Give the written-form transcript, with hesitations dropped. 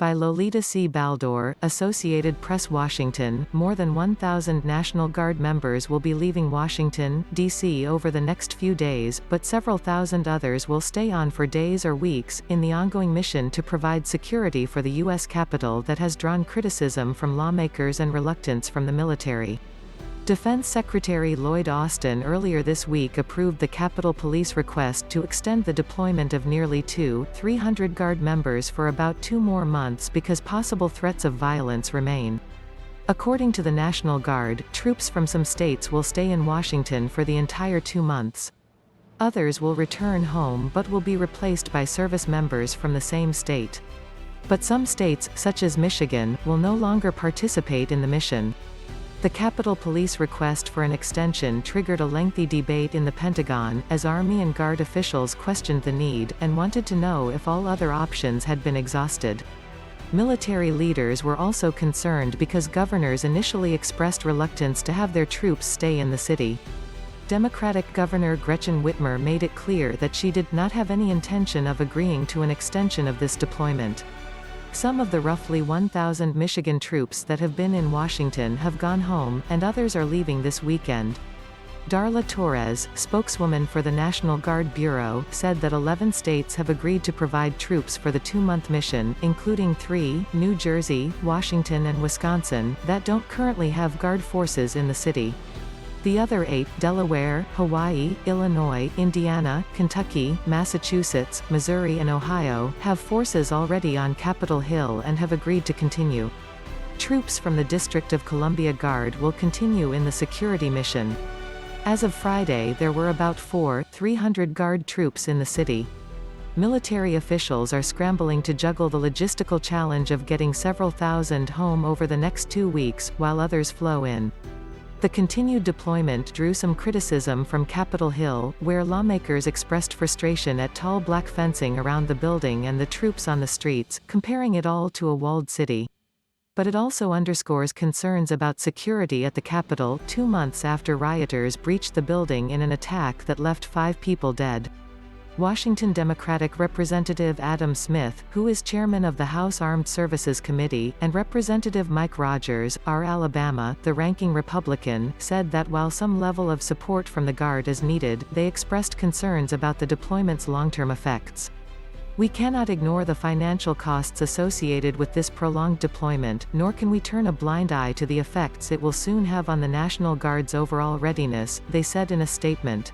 By Lolita C. Baldor, Associated Press. Washington, more than 1,000 National Guard members will be leaving Washington, D.C. over the next few days, but several thousand others will stay on for days or weeks, in the ongoing mission to provide security for the U.S. Capitol that has drawn criticism from lawmakers and reluctance from the military. Defense Secretary Lloyd Austin earlier this week approved the Capitol Police request to extend the deployment of nearly 300 Guard members for about 2 more months because possible threats of violence remain. According to the National Guard, troops from some states will stay in Washington for the entire 2 months. Others will return home but will be replaced by service members from the same state. But some states, such as Michigan, will no longer participate in the mission. The Capitol Police request for an extension triggered a lengthy debate in the Pentagon, as Army and Guard officials questioned the need, and wanted to know if all other options had been exhausted. Military leaders were also concerned because governors initially expressed reluctance to have their troops stay in the city. Democratic Governor Gretchen Whitmer made it clear that she did not have any intention of agreeing to an extension of this deployment. Some of the roughly 1,000 Michigan troops that have been in Washington have gone home, and others are leaving this weekend. Darla Torres, spokeswoman for the National Guard Bureau, said that 11 states have agreed to provide troops for the 2-month mission, including 3, New Jersey, Washington and Wisconsin, that don't currently have Guard forces in the city. The other 8, Delaware, Hawaii, Illinois, Indiana, Kentucky, Massachusetts, Missouri and Ohio, have forces already on Capitol Hill and have agreed to continue. Troops from the District of Columbia Guard will continue in the security mission. As of Friday, there were about 300 Guard troops in the city. Military officials are scrambling to juggle the logistical challenge of getting several thousand home over the next 2 weeks, while others flow in. The continued deployment drew some criticism from Capitol Hill, where lawmakers expressed frustration at tall black fencing around the building and the troops on the streets, comparing it all to a walled city. But it also underscores concerns about security at the Capitol, 2 months after rioters breached the building in an attack that left 5 people dead. Washington Democratic Representative Adam Smith, who is chairman of the House Armed Services Committee, and Representative Mike Rogers, R. Alabama, the ranking Republican, said that while some level of support from the Guard is needed, they expressed concerns about the deployment's long-term effects. We cannot ignore the financial costs associated with this prolonged deployment, nor can we turn a blind eye to the effects it will soon have on the National Guard's overall readiness, they said in a statement.